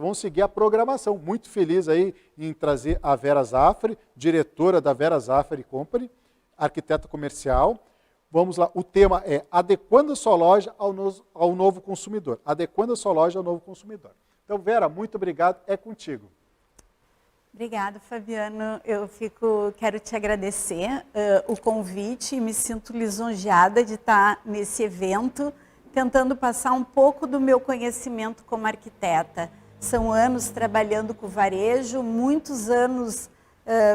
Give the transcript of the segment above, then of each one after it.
vão seguir a programação. Muito feliz aí em trazer a Vera Zaffari, diretora da Vera Zaffari Company, arquiteta comercial. Vamos lá, o tema é adequando a sua loja ao novo consumidor. Adequando a sua loja ao novo consumidor. Então, Vera, muito obrigado, é contigo. Obrigada, Fabiano. Quero te agradecer o convite e me sinto lisonjeada de estar nesse evento, tentando passar um pouco do meu conhecimento como arquiteta. São anos trabalhando com varejo, muitos anos,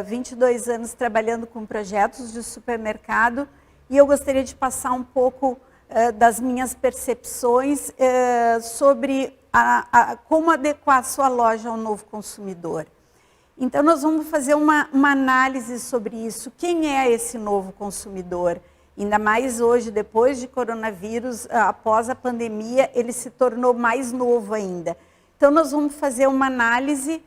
22 anos trabalhando com projetos de supermercado, e eu gostaria de passar um pouco das minhas percepções sobre como adequar a sua loja ao novo consumidor. Então, nós vamos fazer uma análise sobre isso. Quem é esse novo consumidor? Ainda mais hoje, depois de coronavírus, após a pandemia, ele se tornou mais novo ainda. Então, nós vamos fazer uma análise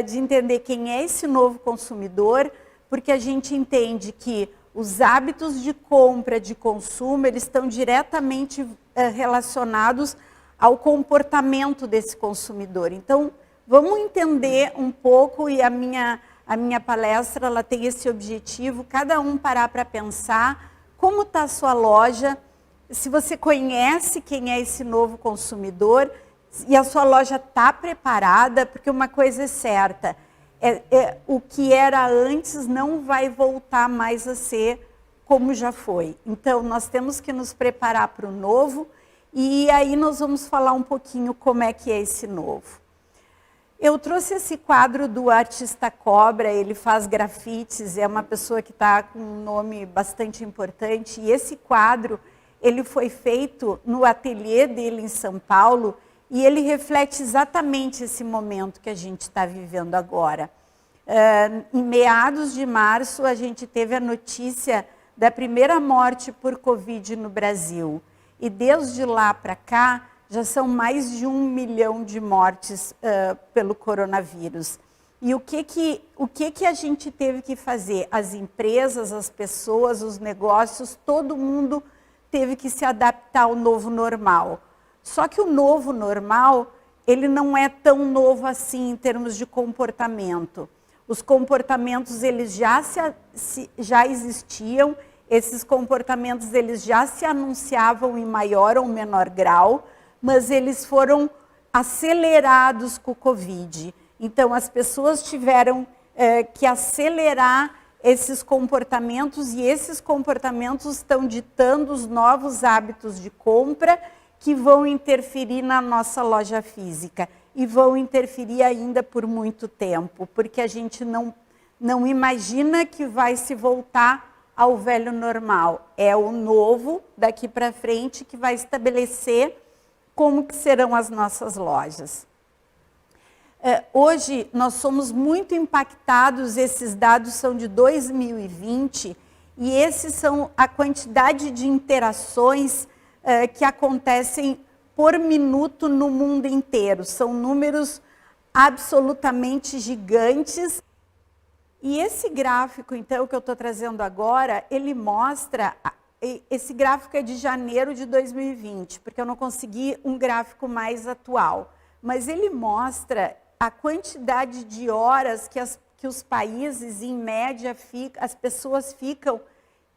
de entender quem é esse novo consumidor, porque a gente entende que os hábitos de compra, de consumo, eles estão diretamente relacionados ao comportamento desse consumidor. Então, vamos entender um pouco, e a minha palestra ela tem esse objetivo, cada um parar para pensar como está a sua loja, se você conhece quem é esse novo consumidor, e a sua loja está preparada, porque uma coisa é certa, o que era antes não vai voltar mais a ser como já foi. Então, nós temos que nos preparar para o novo, e aí nós vamos falar um pouquinho como é que é esse novo. Eu trouxe esse quadro do artista Cobra, ele faz grafites, é uma pessoa que está com um nome bastante importante, e esse quadro, ele foi feito no ateliê dele em São Paulo, e ele reflete exatamente esse momento que a gente está vivendo agora. Em meados de março, a gente teve a notícia da primeira morte por Covid no Brasil, e desde lá para cá, já são mais de 1 milhão de mortes pelo coronavírus. E o que a gente teve que fazer? As empresas, as pessoas, os negócios, todo mundo teve que se adaptar ao novo normal. Só que o novo normal, ele não é tão novo assim em termos de comportamento. Os comportamentos, eles já existiam, esses comportamentos, eles já se anunciavam em maior ou menor grau, mas eles foram acelerados com o Covid. Então, as pessoas tiveram que acelerar esses comportamentos, e esses comportamentos estão ditando os novos hábitos de compra que vão interferir na nossa loja física, e vão interferir ainda por muito tempo, porque a gente não imagina que vai se voltar ao velho normal. É o novo, daqui para frente, que vai estabelecer como que serão as nossas lojas. Hoje, nós somos muito impactados, esses dados são de 2020, e esses são a quantidade de interações que acontecem por minuto no mundo inteiro. São números absolutamente gigantes. E esse gráfico, então, que eu estou trazendo agora, ele mostra... Esse gráfico é de janeiro de 2020, porque eu não consegui um gráfico mais atual. Mas ele mostra a quantidade de horas que os países, em média, as pessoas ficam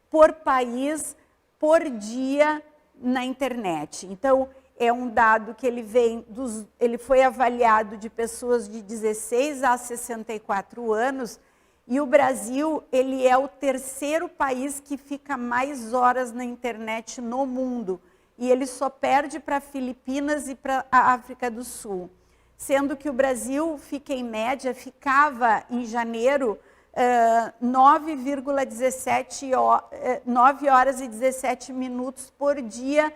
por país, por dia, na internet. Então, é um dado que ele foi avaliado de pessoas de 16 a 64 anos, e o Brasil, ele é o terceiro país que fica mais horas na internet no mundo. E ele só perde para Filipinas e para a África do Sul. Sendo que o Brasil ficava em janeiro 9 horas e 17 minutos por dia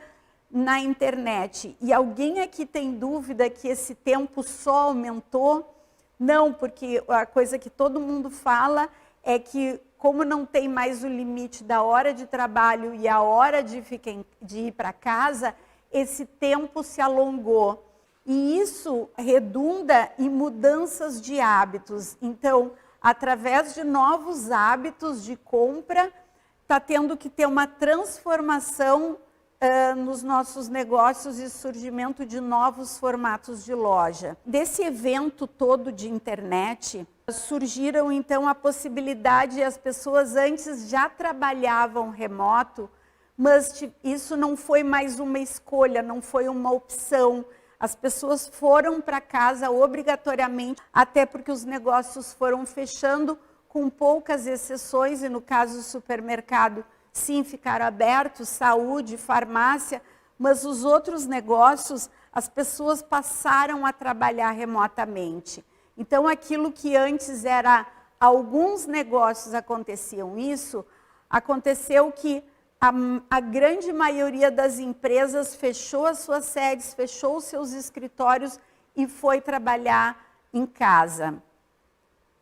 na internet. E alguém aqui tem dúvida que esse tempo só aumentou? Não, porque a coisa que todo mundo fala é que, como não tem mais o limite da hora de trabalho e a hora de ir para casa, esse tempo se alongou. E isso redunda em mudanças de hábitos. Então, através de novos hábitos de compra, está tendo que ter uma transformação nos nossos negócios e surgimento de novos formatos de loja. Desse evento todo de internet, surgiram então a possibilidade, as pessoas antes já trabalhavam remoto, mas isso não foi mais uma escolha, não foi uma opção. As pessoas foram para casa obrigatoriamente, até porque os negócios foram fechando, com poucas exceções, e no caso do supermercado, sim, ficaram abertos, saúde, farmácia, mas os outros negócios, as pessoas passaram a trabalhar remotamente. Então, aquilo que antes era, alguns negócios aconteciam isso, aconteceu que a grande maioria das empresas fechou as suas sedes, fechou os seus escritórios e foi trabalhar em casa.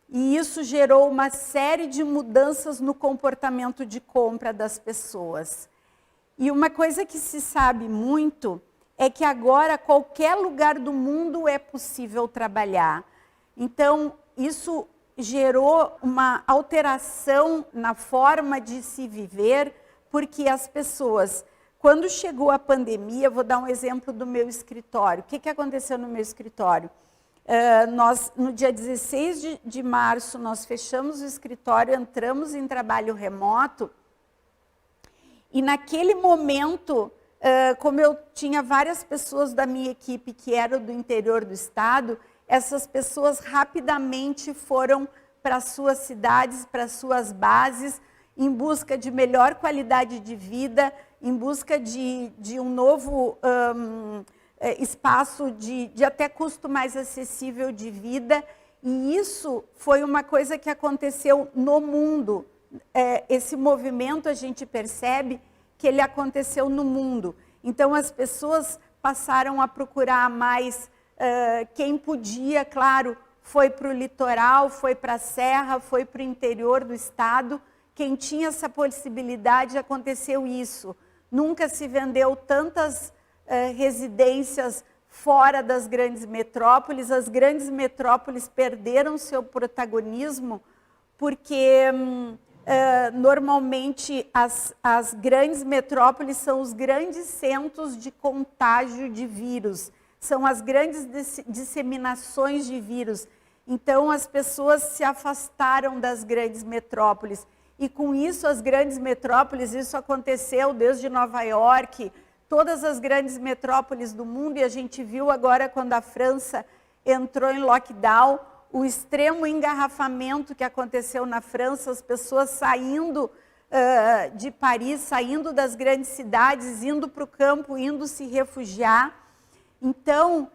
E isso gerou uma série de mudanças no comportamento de compra das pessoas. E uma coisa que se sabe muito é que agora qualquer lugar do mundo é possível trabalhar. Então, isso gerou uma alteração na forma de se viver, porque as pessoas, quando chegou a pandemia, vou dar um exemplo do meu escritório. O que aconteceu no meu escritório? No dia 16 de março, nós fechamos o escritório, entramos em trabalho remoto, e naquele momento, como eu tinha várias pessoas da minha equipe que eram do interior do estado, essas pessoas rapidamente foram para suas cidades, para suas bases, em busca de melhor qualidade de vida, em busca de um novo espaço de até custo mais acessível de vida. E isso foi uma coisa que aconteceu no mundo. Esse movimento, a gente percebe que ele aconteceu no mundo. Então, as pessoas passaram a procurar mais, quem podia, claro, foi para o litoral, foi para a serra, foi para o interior do estado. Quem tinha essa possibilidade, aconteceu isso. Nunca se vendeu tantas residências fora das grandes metrópoles. As grandes metrópoles perderam seu protagonismo porque normalmente as grandes metrópoles são os grandes centros de contágio de vírus, são as grandes disseminações de vírus. Então, as pessoas se afastaram das grandes metrópoles. E com isso, as grandes metrópoles, isso aconteceu desde Nova York, todas as grandes metrópoles do mundo, e a gente viu agora quando a França entrou em lockdown, o extremo engarrafamento que aconteceu na França, as pessoas saindo de Paris, saindo das grandes cidades, indo para o campo, indo se refugiar. Então,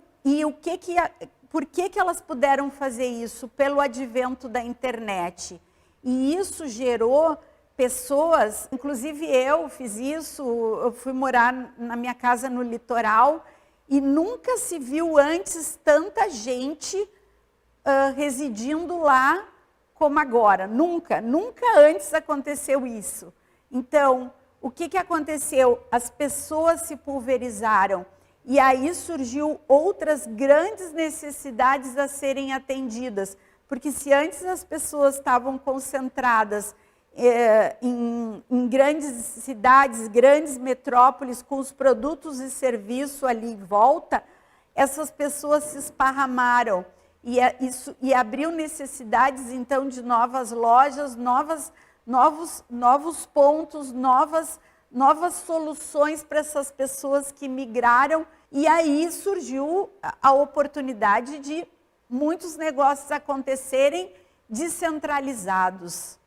por que elas puderam fazer isso? Pelo advento da internet. E isso gerou pessoas, inclusive eu fiz isso, eu fui morar na minha casa no litoral e nunca se viu antes tanta gente residindo lá como agora. Nunca antes aconteceu isso. Então, o que aconteceu? As pessoas se pulverizaram e aí surgiu outras grandes necessidades a serem atendidas. Porque se antes as pessoas estavam concentradas em grandes cidades, grandes metrópoles, com os produtos e serviços ali em volta, essas pessoas se esparramaram. E abriu necessidades, então, de novas lojas, novos pontos, novas soluções para essas pessoas que migraram. E aí surgiu a oportunidade de muitos negócios acontecerem descentralizados,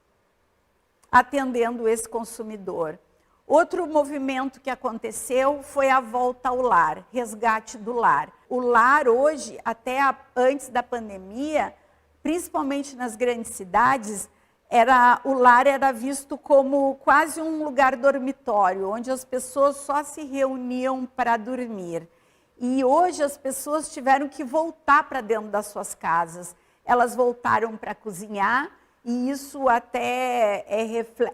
atendendo esse consumidor. Outro movimento que aconteceu foi a volta ao lar, resgate do lar. O lar hoje, até antes da pandemia, principalmente nas grandes cidades, o lar era visto como quase um lugar dormitório, onde as pessoas só se reuniam para dormir. E hoje as pessoas tiveram que voltar para dentro das suas casas. Elas voltaram para cozinhar e isso até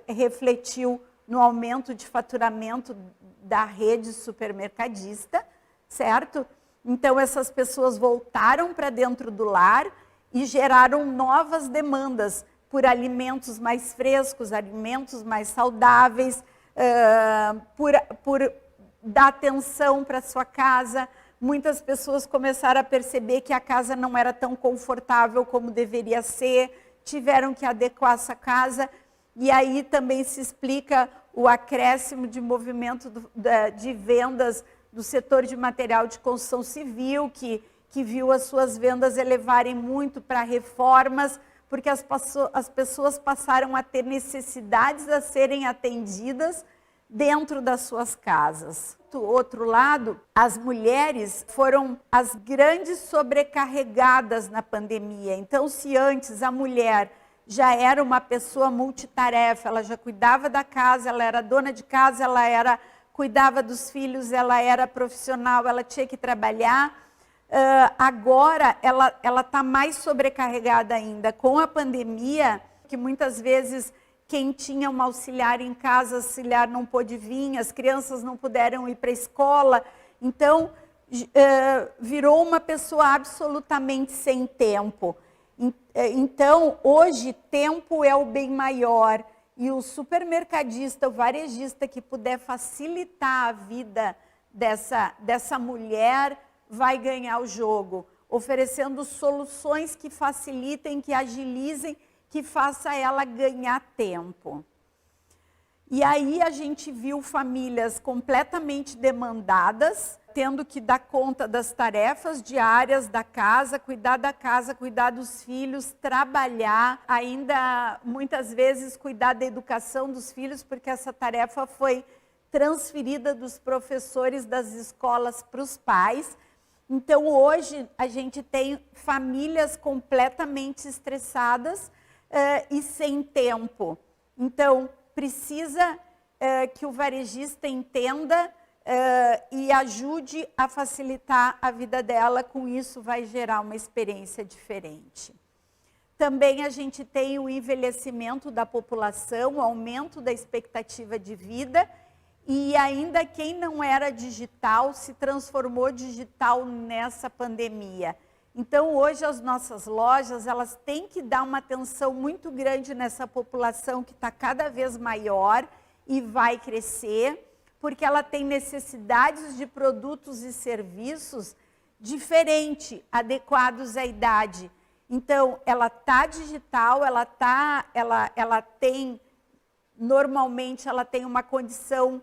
refletiu no aumento de faturamento da rede supermercadista, certo? Então essas pessoas voltaram para dentro do lar e geraram novas demandas por alimentos mais frescos, alimentos mais saudáveis, por dar atenção para a sua casa. Muitas pessoas começaram a perceber que a casa não era tão confortável como deveria ser, tiveram que adequar essa casa. E aí também se explica o acréscimo de movimento de vendas do setor de material de construção civil, que viu as suas vendas elevarem muito para reformas, porque as pessoas passaram a ter necessidades a serem atendidas dentro das suas casas. Do outro lado, as mulheres foram as grandes sobrecarregadas na pandemia. Então, se antes a mulher já era uma pessoa multitarefa, ela já cuidava da casa, ela era dona de casa, cuidava dos filhos, ela era profissional, ela tinha que trabalhar. Agora ela está mais sobrecarregada ainda com a pandemia, que muitas vezes quem tinha uma auxiliar em casa, auxiliar não pôde vir, as crianças não puderam ir para a escola, então virou uma pessoa absolutamente sem tempo. Então, hoje, tempo é o bem maior, e o supermercadista, o varejista que puder facilitar a vida dessa mulher, vai ganhar o jogo, oferecendo soluções que facilitem, que agilizem, que faça ela ganhar tempo. E aí a gente viu famílias completamente demandadas, tendo que dar conta das tarefas diárias da casa, cuidar dos filhos, trabalhar, ainda muitas vezes cuidar da educação dos filhos, porque essa tarefa foi transferida dos professores das escolas para os pais. Então, hoje, a gente tem famílias completamente estressadas e sem tempo. Então, precisa que o varejista entenda e ajude a facilitar a vida dela. Com isso, vai gerar uma experiência diferente. Também a gente tem o envelhecimento da população, o aumento da expectativa de vida. E ainda quem não era digital se transformou digital nessa pandemia. Então, hoje as nossas lojas, elas têm que dar uma atenção muito grande nessa população que está cada vez maior e vai crescer, porque ela tem necessidades de produtos e serviços diferentes, adequados à idade. Então, ela está digital, normalmente ela tem uma condição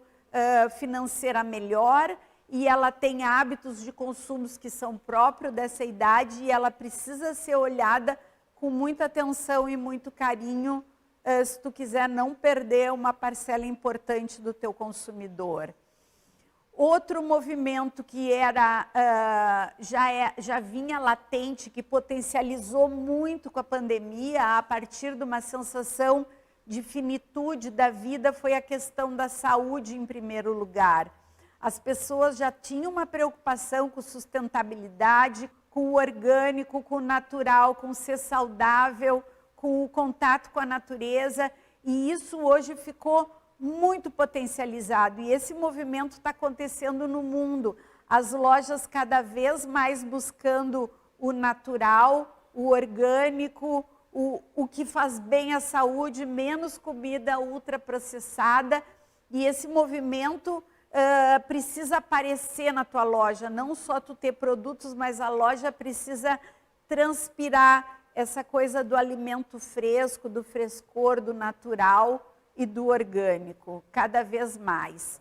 financeira melhor, e ela tem hábitos de consumos que são próprios dessa idade, e ela precisa ser olhada com muita atenção e muito carinho, se tu quiser não perder uma parcela importante do teu consumidor. Outro movimento que já vinha latente, que potencializou muito com a pandemia, a partir de uma sensação de finitude da vida, foi a questão da saúde em primeiro lugar. As pessoas já tinham uma preocupação com sustentabilidade, com o orgânico, com o natural, com ser saudável, com o contato com a natureza, e isso hoje ficou muito potencializado, e esse movimento está acontecendo no mundo. As lojas cada vez mais buscando o natural, o orgânico, o que faz bem à saúde, menos comida ultraprocessada, e esse movimento precisa aparecer na tua loja, não só tu ter produtos, mas a loja precisa transpirar essa coisa do alimento fresco, do frescor, do natural e do orgânico, cada vez mais.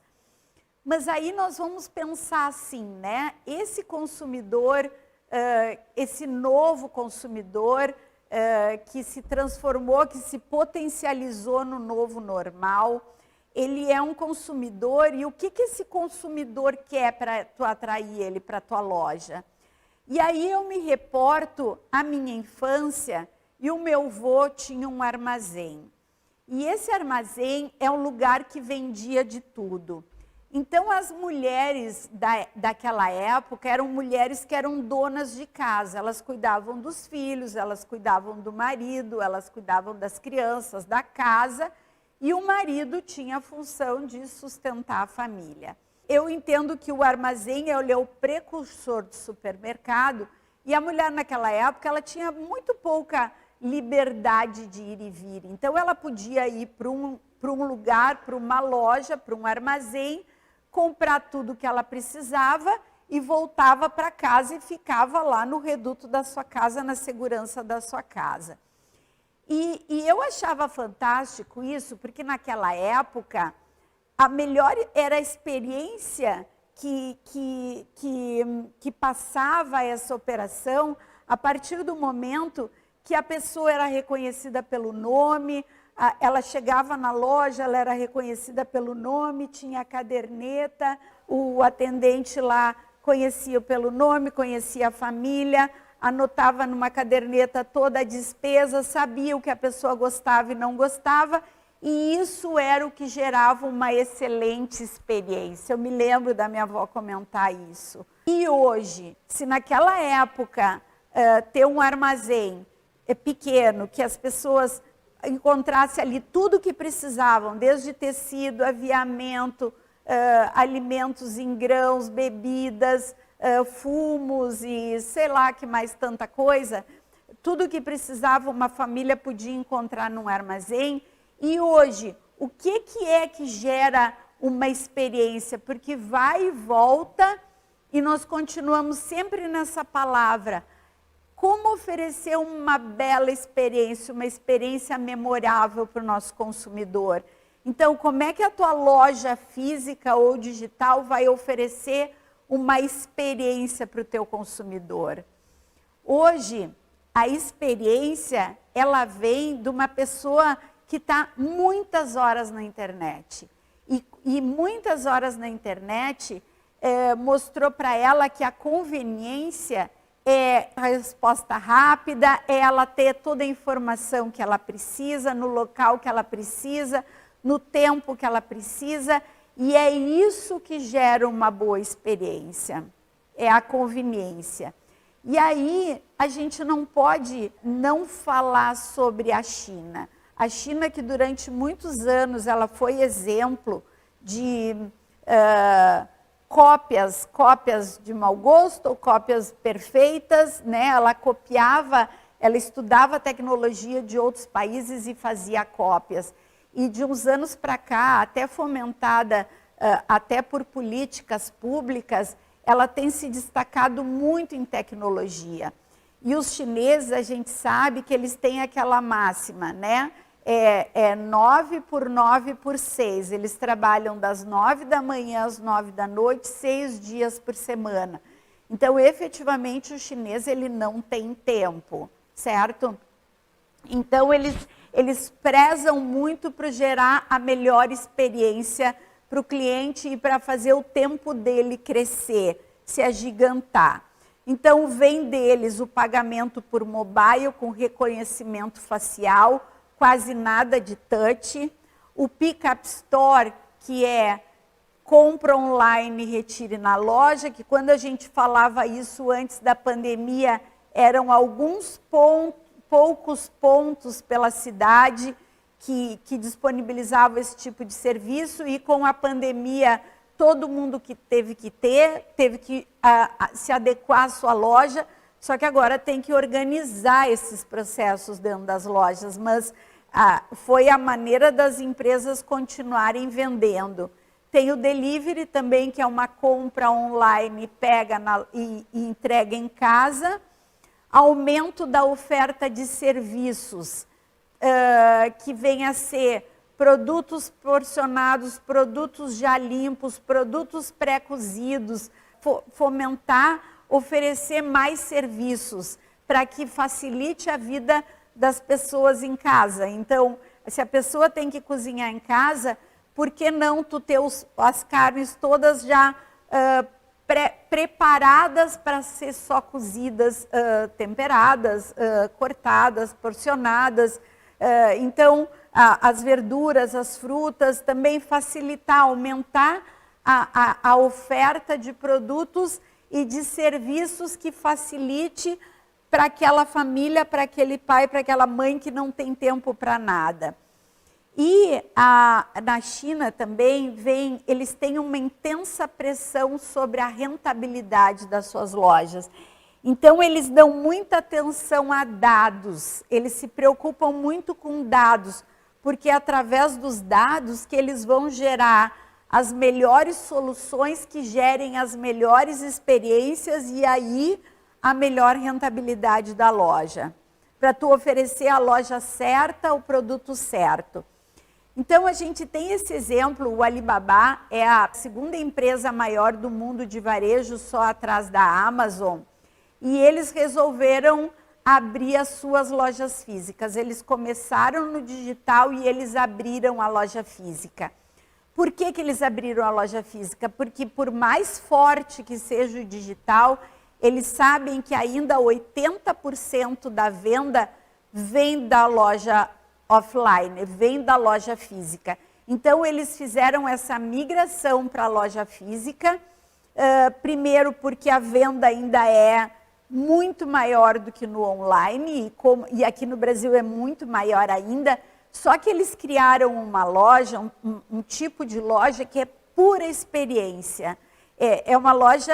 Mas aí nós vamos pensar assim, né? Esse consumidor, esse novo consumidor, que se transformou, que se potencializou no novo normal, ele é um consumidor, e o que esse consumidor quer para tu atrair ele para a tua loja? E aí eu me reporto à minha infância, e o meu avô tinha um armazém. E esse armazém é um lugar que vendia de tudo. Então, as mulheres daquela época eram mulheres que eram donas de casa. Elas cuidavam dos filhos, elas cuidavam do marido, elas cuidavam das crianças, da casa. E o marido tinha a função de sustentar a família. Eu entendo que o armazém ele é o precursor do supermercado. E a mulher naquela época ela tinha muito pouca liberdade de ir e vir. Então, ela podia ir para um lugar, para uma loja, para um armazém, comprar tudo que ela precisava e voltava para casa e ficava lá no reduto da sua casa, na segurança da sua casa. E eu achava fantástico isso, porque naquela época, a melhor era a experiência que passava essa operação a partir do momento que a pessoa era reconhecida pelo nome, ela chegava na loja, ela era reconhecida pelo nome, tinha a caderneta, o atendente lá conhecia pelo nome, conhecia a família, anotava numa caderneta toda a despesa, sabia o que a pessoa gostava e não gostava, e isso era o que gerava uma excelente experiência. Eu me lembro da minha avó comentar isso. E hoje, se naquela época ter um armazém pequeno, que as pessoas encontrassem ali tudo o que precisavam, desde tecido, aviamento, alimentos em grãos, bebidas, fumos e sei lá que mais tanta coisa, tudo que precisava uma família podia encontrar num armazém. E hoje, o que é que gera uma experiência? Porque vai e volta e nós continuamos sempre nessa palavra. Como oferecer uma bela experiência, uma experiência memorável para o nosso consumidor? Então, como é que a tua loja física ou digital vai oferecer uma experiência para o teu consumidor? Hoje, a experiência, ela vem de uma pessoa que está muitas horas na internet. E muitas horas na internet mostrou para ela que a conveniência é a resposta rápida, é ela ter toda a informação que ela precisa, no local que ela precisa, no tempo que ela precisa, e é isso que gera uma boa experiência, é a conveniência. E aí, a gente não pode não falar sobre a China. A China, que durante muitos anos ela foi exemplo de cópias de mau gosto ou cópias perfeitas, né? Ela copiava, ela estudava a tecnologia de outros países e fazia cópias. E de uns anos para cá, até fomentada até por políticas públicas, ela tem se destacado muito em tecnologia. E os chineses, a gente sabe que eles têm aquela máxima, né? 9 por 9 por 6. Eles trabalham das 9 da manhã às 9 da noite, 6 dias por semana. Então, efetivamente, o chinês ele não tem tempo, certo? Então, eles prezam muito para gerar a melhor experiência para o cliente e para fazer o tempo dele crescer, se agigantar. Então, vem deles o pagamento por mobile com reconhecimento facial, quase nada de touch. O Pickup Store, que é compra online e retire na loja, que quando a gente falava isso antes da pandemia, eram alguns poucos pontos pela cidade que disponibilizavam esse tipo de serviço, e com a pandemia todo mundo que teve que se adequar à sua loja, só que agora tem que organizar esses processos dentro das lojas, mas foi a maneira das empresas continuarem vendendo. Tem o delivery também, que é uma compra online, pega e entrega em casa. Aumento da oferta de serviços, que vem a ser produtos porcionados, produtos já limpos, produtos pré-cozidos, fomentar, oferecer mais serviços para que facilite a vida das pessoas em casa. Então, se a pessoa tem que cozinhar em casa, por que não tu ter as carnes todas já preparadas para ser só cozidas, temperadas, cortadas, porcionadas? Então, as verduras, as frutas, também facilitar, aumentar a oferta de produtos e de serviços que facilite para aquela família, para aquele pai, para aquela mãe que não tem tempo para nada. E na China também eles têm uma intensa pressão sobre a rentabilidade das suas lojas. Então, eles dão muita atenção a dados, eles se preocupam muito com dados, porque é através dos dados que eles vão gerar as melhores soluções que gerem as melhores experiências e aí a melhor rentabilidade da loja, para tu oferecer a loja certa, o produto certo. Então a gente tem esse exemplo, o Alibaba é a segunda empresa maior do mundo de varejo, só atrás da Amazon, e eles resolveram abrir as suas lojas físicas. Eles começaram no digital e eles abriram a loja física. Por que que eles abriram a loja física? Porque por mais forte que seja o digital, eles sabem que ainda 80% da venda vem da loja offline, vem da loja física. Então eles fizeram essa migração para a loja física, primeiro porque a venda ainda é muito maior do que no online, e aqui no Brasil é muito maior ainda, só que eles criaram uma loja, um tipo de loja que é pura experiência. É uma loja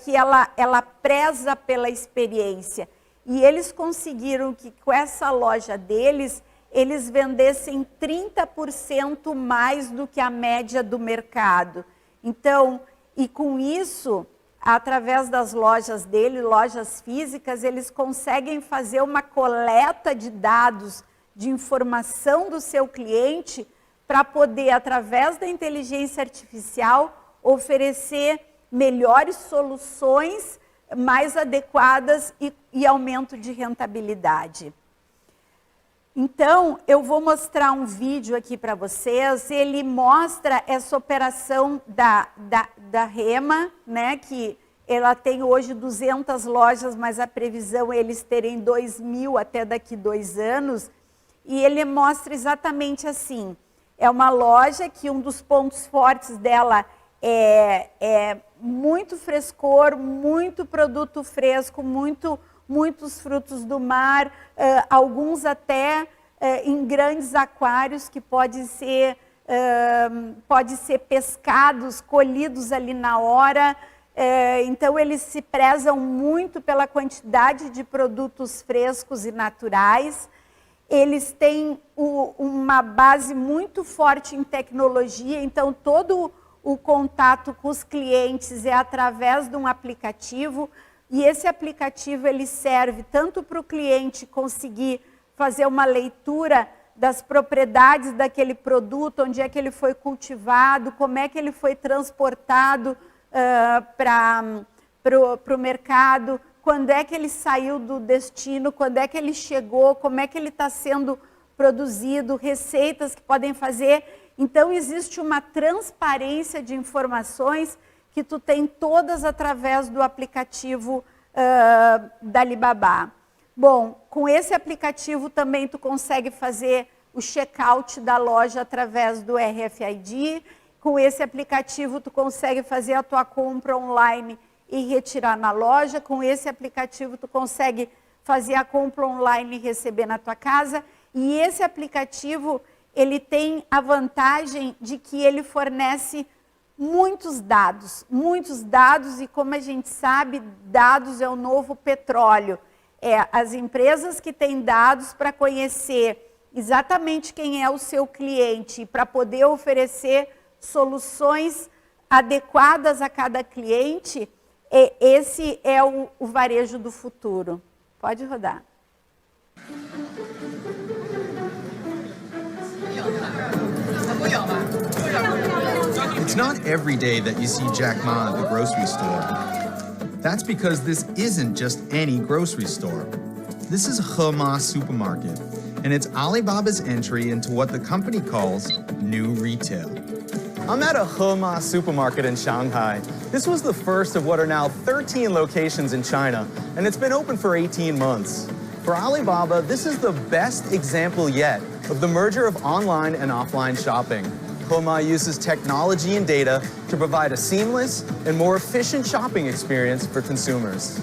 que ela preza pela experiência. E eles conseguiram que com essa loja deles, eles vendessem 30% mais do que a média do mercado. Então, e com isso, através das lojas dele, lojas físicas, eles conseguem fazer uma coleta de dados, de informação do seu cliente, para poder, através da inteligência artificial, oferecer melhores soluções mais adequadas e aumento de rentabilidade. Então, eu vou mostrar um vídeo aqui para vocês, ele mostra essa operação da Rema, né, que ela tem hoje 200 lojas, mas a previsão é eles terem 2.000 até daqui 2 anos, e ele mostra exatamente assim, é uma loja que um dos pontos fortes dela é muito frescor, muito produto fresco, muitos frutos do mar, alguns até em grandes aquários que pode ser pescados, colhidos ali na hora. Então eles se prezam muito pela quantidade de produtos frescos e naturais. Eles têm uma base muito forte em tecnologia, então todo o contato com os clientes é através de um aplicativo, e esse aplicativo ele serve tanto para o cliente conseguir fazer uma leitura das propriedades daquele produto, onde é que ele foi cultivado, como é que ele foi transportado para o mercado, quando é que ele saiu do destino, quando é que ele chegou, como é que ele está sendo produzido, receitas que podem fazer. Então existe uma transparência de informações que tu tem todas através do aplicativo da Alibaba. Bom, com esse aplicativo também tu consegue fazer o checkout da loja através do RFID. Com esse aplicativo tu consegue fazer a tua compra online e retirar na loja. Com esse aplicativo tu consegue fazer a compra online e receber na tua casa. E esse aplicativo, ele tem a vantagem de que ele fornece muitos dados, e como a gente sabe, dados é o novo petróleo. As empresas que têm dados para conhecer exatamente quem é o seu cliente, para poder oferecer soluções adequadas a cada cliente, esse é o varejo do futuro. Pode rodar. It's not every day that you see Jack Ma at the grocery store. That's because this isn't just any grocery store. This is Hema Supermarket, and it's Alibaba's entry into what the company calls new retail. I'm at a Hema Supermarket in Shanghai. This was the first of what are now 13 locations in China, and it's been open for 18 months. For Alibaba, this is the best example yet of the merger of online and offline shopping. Hema uses technology and data to provide a seamless and more efficient shopping experience for consumers.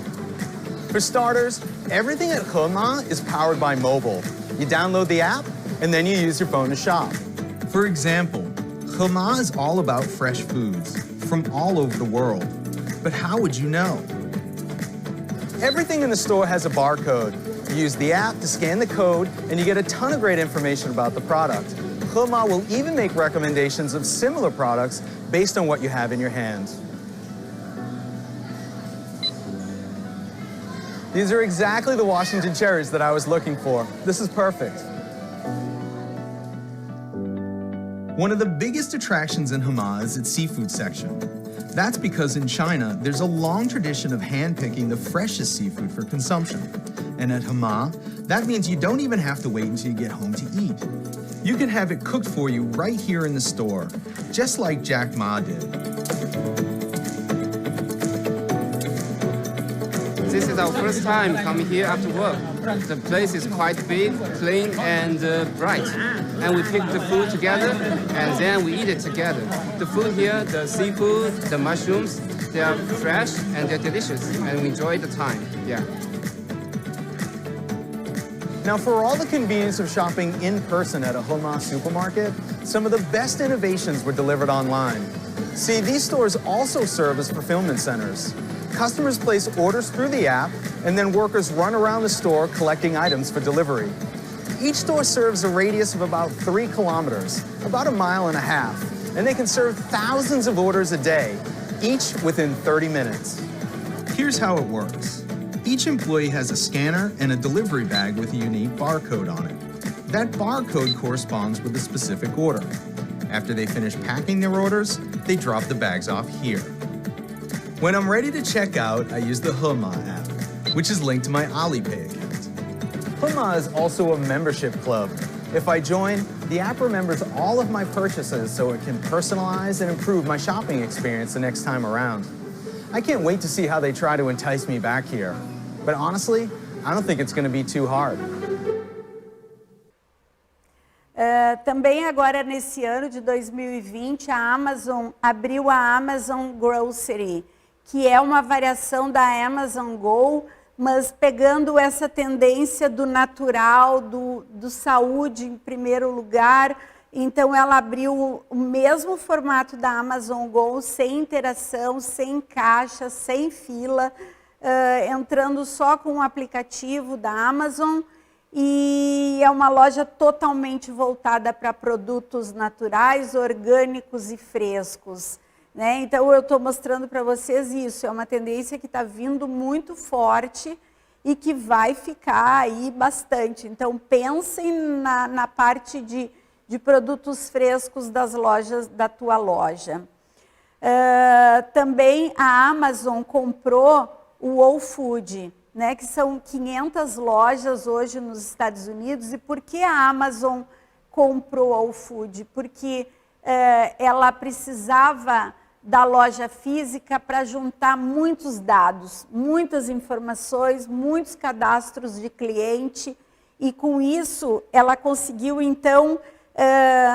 For starters, everything at Hema is powered by mobile. You download the app, and then you use your phone to shop. For example, Hema is all about fresh foods from all over the world. But how would you know? Everything in the store has a barcode. You use the app to scan the code, and you get a ton of great information about the product. Hema will even make recommendations of similar products based on what you have in your hand. These are exactly the Washington cherries that I was looking for. This is perfect. One of the biggest attractions in Hema is its seafood section. That's because in China, there's a long tradition of hand-picking the freshest seafood for consumption. And at Hema, that means you don't even have to wait until you get home to eat. You can have it cooked for you right here in the store, just like Jack Ma did. This is our first time coming here after work. The place is quite big, clean, and bright. And we pick the food together, and then we eat it together. The food here, the seafood, the mushrooms, they are fresh and they're delicious, and we enjoy the time. Yeah. Now, for all the convenience of shopping in person at a Hema supermarket, some of the best innovations were delivered online. See, these stores also serve as fulfillment centers. Customers place orders through the app, and then workers run around the store collecting items for delivery. Each store serves a radius of about 3 kilometers, about 1.5 miles, and they can serve thousands of orders a day, each within 30 minutes. Here's how it works. Each employee has a scanner and a delivery bag with a unique barcode on it. That barcode corresponds with a specific order. After they finish packing their orders, they drop the bags off here. When I'm ready to check out, I use the Hema app, which is linked to my Alipay account. Hema is also a membership club. If I join, the app remembers all of my purchases so it can personalize and improve my shopping experience the next time around. I can't wait to see how they try to entice me back here. But honestly, I don't think it's going to be too hard. Também agora nesse ano de 2020, a Amazon abriu a Amazon Grocery, que é uma variação da Amazon Go, mas pegando essa tendência do natural, do saúde em primeiro lugar. Então ela abriu o mesmo formato da Amazon Go, sem interação, sem caixa, sem fila, entrando só com o aplicativo da Amazon, e é uma loja totalmente voltada para produtos naturais, orgânicos e frescos. Né? Então eu estou mostrando para vocês isso, é uma tendência que está vindo muito forte e que vai ficar aí bastante. Então pensem na parte de produtos frescos das lojas, da tua loja. Também a Amazon comprou o Whole Food, né, que são 500 lojas hoje nos Estados Unidos. E por que a Amazon comprou o Whole Food? Porque ela precisava da loja física para juntar muitos dados, muitas informações, muitos cadastros de cliente, e com isso ela conseguiu então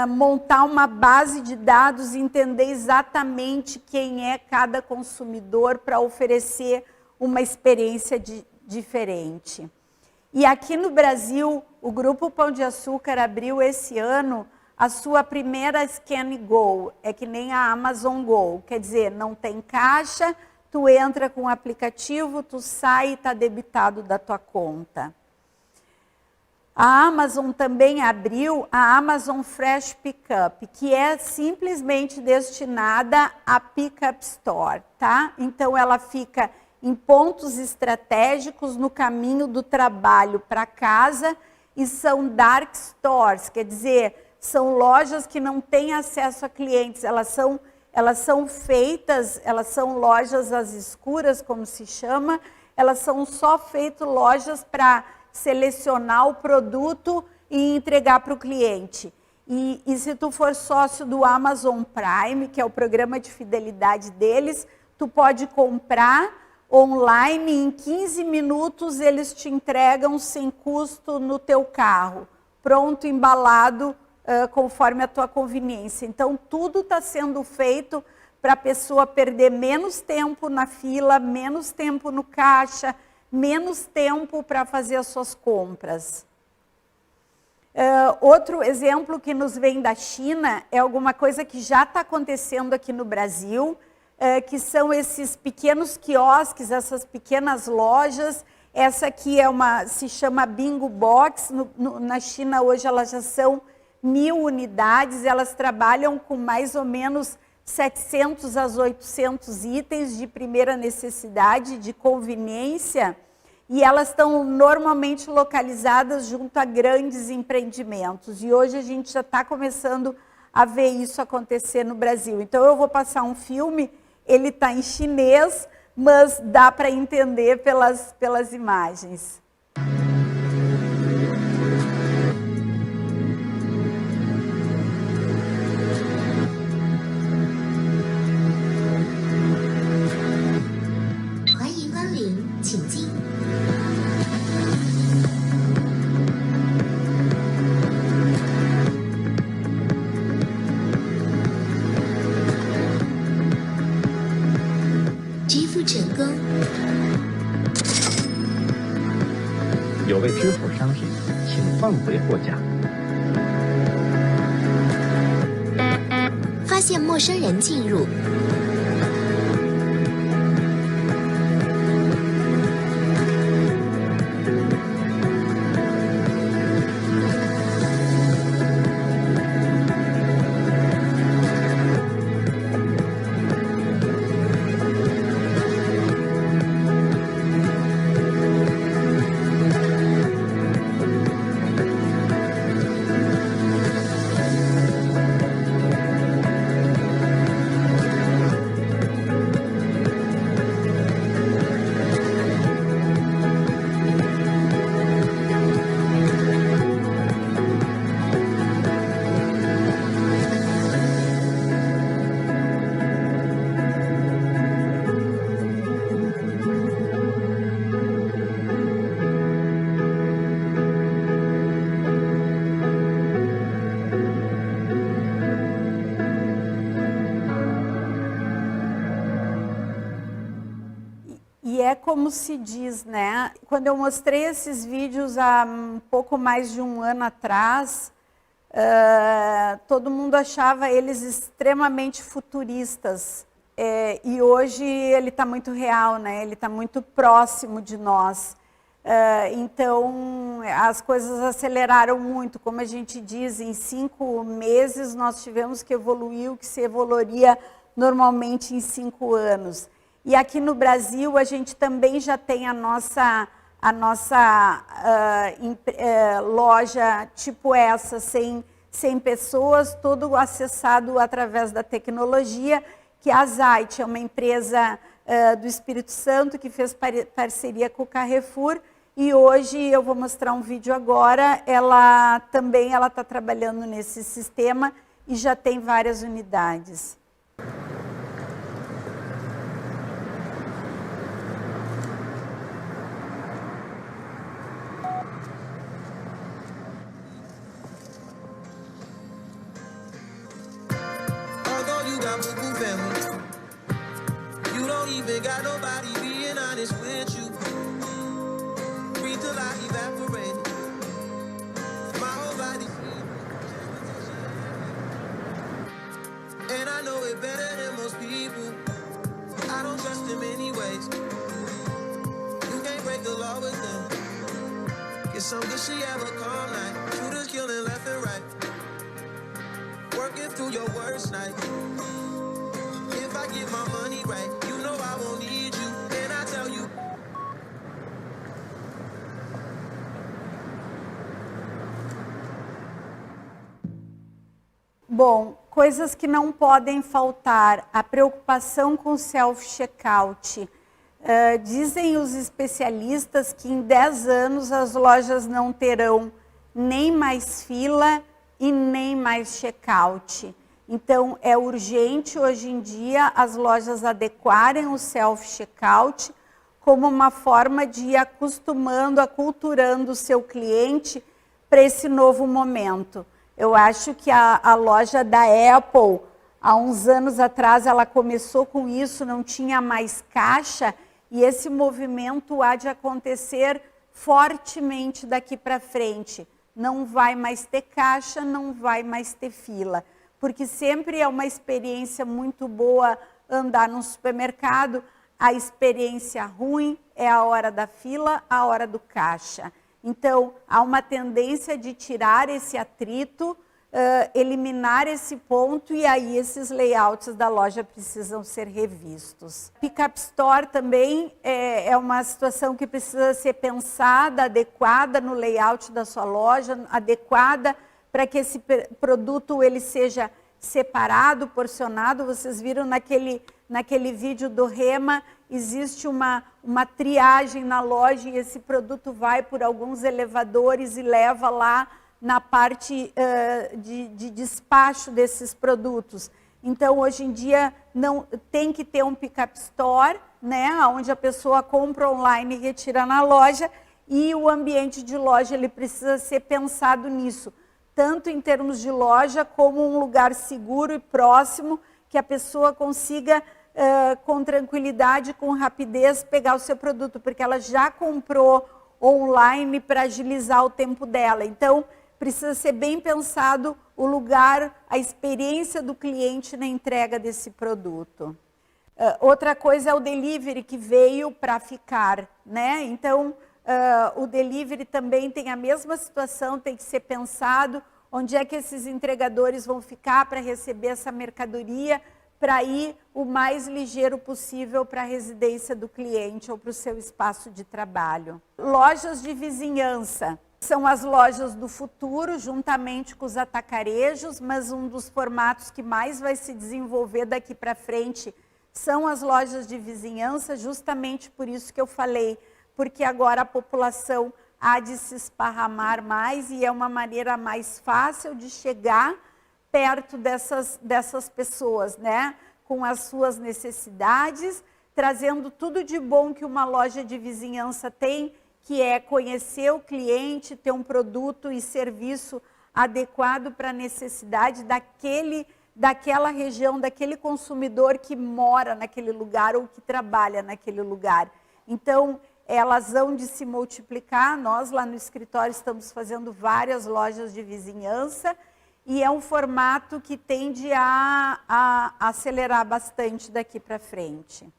montar uma base de dados e entender exatamente quem é cada consumidor para oferecer uma experiência diferente. E aqui no Brasil, o Grupo Pão de Açúcar abriu esse ano a sua primeira Scan Go, é que nem a Amazon Go, quer dizer, não tem caixa, tu entra com o aplicativo, tu sai e está debitado da tua conta. A Amazon também abriu a Amazon Fresh Pickup, que é simplesmente destinada a Pickup Store, tá? Então ela fica em pontos estratégicos no caminho do trabalho para casa, e são dark stores, quer dizer, são lojas que não têm acesso a clientes, elas são feitas, elas são lojas às escuras, como se chama, elas são só feitas lojas para selecionar o produto e entregar para o cliente. E se tu for sócio do Amazon Prime, que é o programa de fidelidade deles, tu pode comprar online, em 15 minutos eles te entregam sem custo no teu carro, pronto, embalado, conforme a tua conveniência. Então tudo está sendo feito para a pessoa perder menos tempo na fila, menos tempo no caixa, menos tempo para fazer as suas compras. Outro exemplo que nos vem da China é alguma coisa que já está acontecendo aqui no Brasil, que são esses pequenos quiosques, essas pequenas lojas. Essa aqui se chama Bingo Box. Na China hoje elas já são 1.000 unidades, elas trabalham com mais ou menos 700 a 800 itens de primeira necessidade, de conveniência, e elas estão normalmente localizadas junto a grandes empreendimentos. E hoje a gente já está começando a ver isso acontecer no Brasil. Então eu vou passar um filme, ele está em chinês, mas dá para entender pelas imagens.发现陌生人进入。E é como se diz, né? Quando eu mostrei esses vídeos há um pouco mais de um ano atrás, todo mundo achava eles extremamente futuristas. E hoje ele está muito real, né? Ele está muito próximo de nós. Então, as coisas aceleraram muito. Como a gente diz, em 5 meses nós tivemos que evoluir o que se evoluiria normalmente em 5 anos. E aqui no Brasil a gente também já tem a nossa loja tipo essa, 100 pessoas, todo acessado através da tecnologia, que a Zait é uma empresa do Espírito Santo que fez parceria com o Carrefour, e hoje eu vou mostrar um vídeo agora, ela está trabalhando nesse sistema e já tem várias unidades. You don't even got nobody being honest with you. Breathe till I evaporate. My whole body. And I know it better than most people. I don't trust them anyways. You can't break the law with them. Get some good shit, have a calm night. Shooters killing left and right. Working through your worst night. If I get my money right, you know I won't need you. And I tell you. Bom, coisas que não podem faltar. A preocupação com o self-checkout. Dizem os especialistas que em 10 anos as lojas não terão nem mais fila e nem mais checkout. Então, é urgente hoje em dia as lojas adequarem o self-checkout como uma forma de ir acostumando, aculturando o seu cliente para esse novo momento. Eu acho que a loja da Apple, há uns anos atrás, ela começou com isso, não tinha mais caixa, e esse movimento há de acontecer fortemente daqui para frente. Não vai mais ter caixa, não vai mais ter fila. Porque sempre é uma experiência muito boa andar num supermercado, a experiência ruim é a hora da fila, a hora do caixa. Então, há uma tendência de tirar esse atrito eliminar esse ponto e aí esses layouts da loja precisam ser revistos. Pick-up Store também é uma situação que precisa ser pensada, adequada no layout da sua loja, adequada para que esse produto ele seja separado, porcionado. Vocês viram naquele vídeo do Rema, existe uma triagem na loja e esse produto vai por alguns elevadores e leva lá na parte de despacho desses produtos. Então, hoje em dia, não tem que ter um pick-up store, né, onde a pessoa compra online e retira na loja, e o ambiente de loja ele precisa ser pensado nisso, tanto em termos de loja, como um lugar seguro e próximo, que a pessoa consiga, com tranquilidade, com rapidez, pegar o seu produto, porque ela já comprou online para agilizar o tempo dela. Então, precisa ser bem pensado o lugar, a experiência do cliente na entrega desse produto. Outra coisa é o delivery, que veio para ficar, né? Então, o delivery também tem a mesma situação, tem que ser pensado onde é que esses entregadores vão ficar para receber essa mercadoria, para ir o mais ligeiro possível para a residência do cliente ou para o seu espaço de trabalho. Lojas de vizinhança. São as lojas do futuro, juntamente com os atacarejos, mas um dos formatos que mais vai se desenvolver daqui para frente são as lojas de vizinhança, justamente por isso que eu falei, porque agora a população há de se esparramar mais e é uma maneira mais fácil de chegar perto dessas pessoas, né? Com as suas necessidades, trazendo tudo de bom que uma loja de vizinhança tem, que é conhecer o cliente, ter um produto e serviço adequado para a necessidade daquela região, daquele consumidor que mora naquele lugar ou que trabalha naquele lugar. Então, elas hão de se multiplicar. Nós lá no escritório estamos fazendo várias lojas de vizinhança e é um formato que tende a acelerar bastante daqui para frente.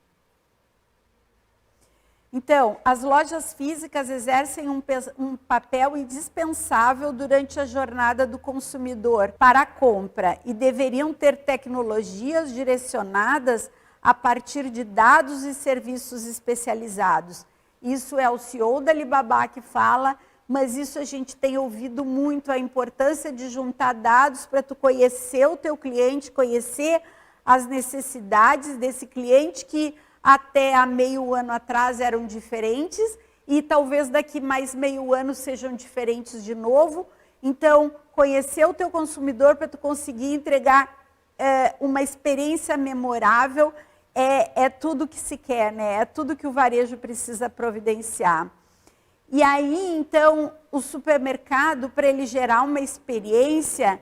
Então, as lojas físicas exercem um papel indispensável durante a jornada do consumidor para a compra e deveriam ter tecnologias direcionadas a partir de dados e serviços especializados. Isso é o CEO da Alibaba que fala, mas isso a gente tem ouvido muito, a importância de juntar dados para tu conhecer o teu cliente, conhecer as necessidades desse cliente que até há meio ano atrás eram diferentes e talvez daqui mais meio ano sejam diferentes de novo. Então, conhecer o teu consumidor para tu conseguir entregar uma experiência memorável é tudo que se quer, né? É tudo que o varejo precisa providenciar. E aí, então, o supermercado, para ele gerar uma experiência,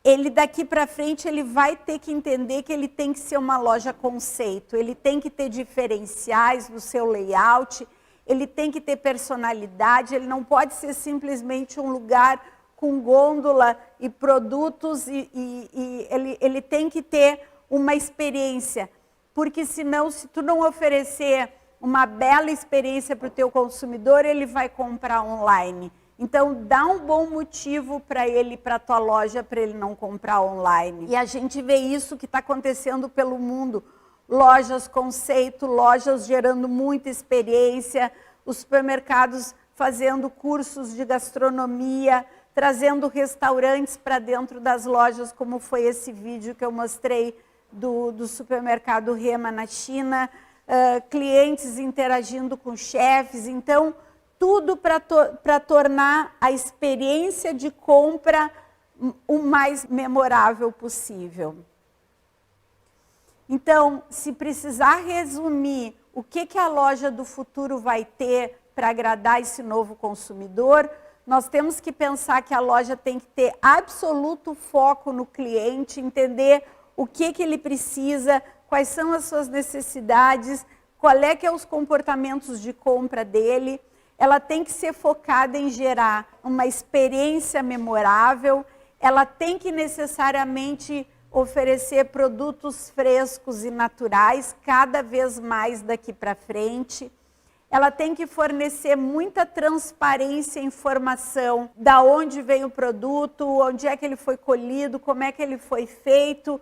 ele daqui para frente ele vai ter que entender que ele tem que ser uma loja conceito, ele tem que ter diferenciais no seu layout, ele tem que ter personalidade, ele não pode ser simplesmente um lugar com gôndola e produtos, ele tem que ter uma experiência, porque senão, se tu não oferecer uma bela experiência para o teu consumidor, ele vai comprar online. Então, dá um bom motivo para ele, para a tua loja, para ele não comprar online. E a gente vê isso que está acontecendo pelo mundo. Lojas conceito, lojas gerando muita experiência, os supermercados fazendo cursos de gastronomia, trazendo restaurantes para dentro das lojas, como foi esse vídeo que eu mostrei do supermercado Rema na China, clientes interagindo com chefes. Então, tudo para tornar a experiência de compra o mais memorável possível. Então, se precisar resumir o que a loja do futuro vai ter para agradar esse novo consumidor, nós temos que pensar que a loja tem que ter absoluto foco no cliente, entender o que ele precisa, quais são as suas necessidades, qual é que é os comportamentos de compra dele. Ela tem que ser focada em gerar uma experiência memorável, ela tem que necessariamente oferecer produtos frescos e naturais, cada vez mais daqui para frente. ela tem que fornecer muita transparência e informação da onde vem o produto, onde é que ele foi colhido, como é que ele foi feito,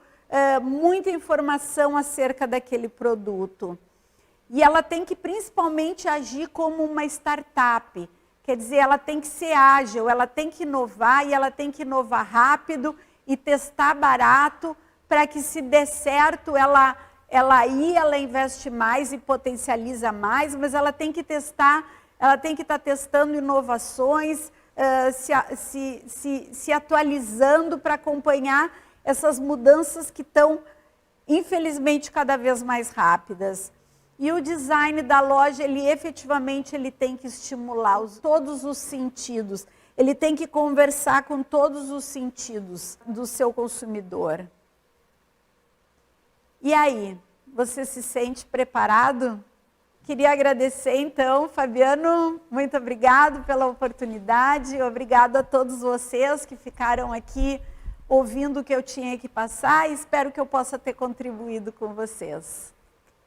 muita informação acerca daquele produto. E ela tem que principalmente agir como uma startup, quer dizer, ela tem que ser ágil, ela tem que inovar e ela tem que inovar rápido e testar barato para que se der certo ela investe mais e potencializa mais, mas ela tem que testar, ela tem que estar testando inovações, se atualizando para acompanhar essas mudanças que estão, infelizmente, cada vez mais rápidas. E o design da loja, ele efetivamente tem que estimular todos os sentidos, ele tem que conversar com todos os sentidos do seu consumidor. E aí, você se sente preparado? Queria agradecer então, Fabiano, muito obrigado pela oportunidade, obrigado a todos vocês que ficaram aqui ouvindo o que eu tinha que passar e espero que eu possa ter contribuído com vocês.